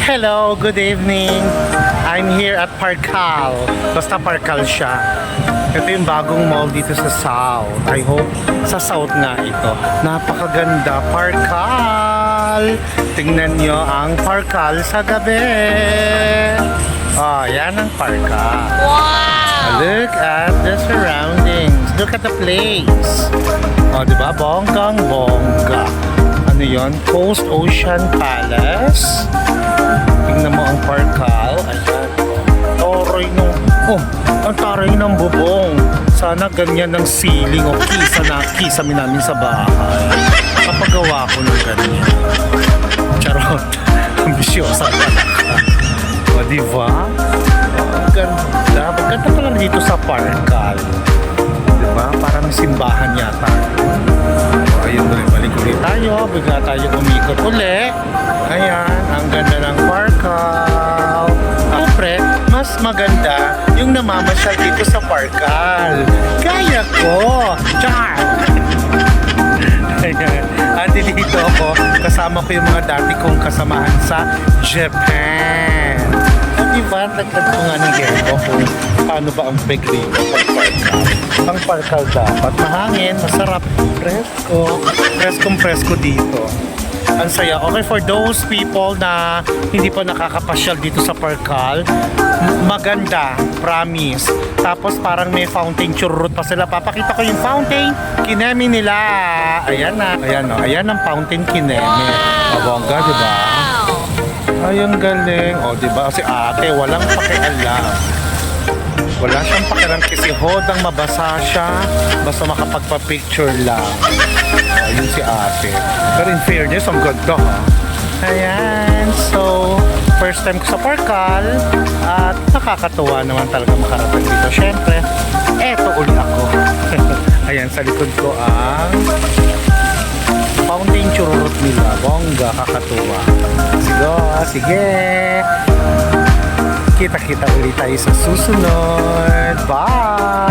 Hello, good evening. I'm here at Parkal. Basta Parkal siya. Ito yung bagong mall dito sa South. I hope sa South nga ito. Napakaganda, Parkal. Tingnan nyo ang Parkal sa gabi. Oh, yan ang Parkal. Wow! Look at the surroundings. Look at the place. Oh, diba? Bonggang bongga. Ano yun? Coast Ocean Palace. Tingnan mo ang Parkal. Ayan. Toroy nung... Oh, ang taray ng bubong. Sana ganyan ng ceiling o kisame namin sa bahay. Kapagawa ko ng ganyan. Charot. Ambisyosa pala ka. O, diba? Ang ganda. Maganda pala dito sa Parkal. Diba? Parang simbahan yata. O, ayun ulit. Balik ulit tayo. Bigla tayo umikot ulit. Ayan. Ang ganda ng Parkal. Siyempre, mas maganda yung namamasyal dito sa Parkal. Kaya ko! Char! Ayan. Andi dito ako. Kasama ko yung mga dati kong kasamahan sa Japan. So, diba? Nagtag ko nga ng gero kung paano ba ang big rito pag Parkal. Pang Parkal dapat mahangin, masarap, presko. Preskong-presko dito. Ang saya. Okay, for those people na hindi pa nakakapasyal dito sa Parkal, maganda, promise. Tapos parang may fountain churrut pa sila. Papakita ko yung fountain kinemi nila. Ayan na. Ayan o. Ayan ang fountain kinemi. Abongga, diba? Ay, ang galing. O, diba? Si ate, walang pakialam. Wala siyang pakialam kasi hodang mabasa siya. Basta makapagpa-picture lang. Ayun si ate. Pero in fairness, ang ganda ha. Ayan. So, first time ko sa Parkal. At nakakatuwa naman talaga makarating dito. Siyempre, eto uli ako. Ayan, sa likod ko ang fountain churrut nila. Bongga, kakatuwa. Sige. Kita-kita ulit tayo sa susunod. Bye!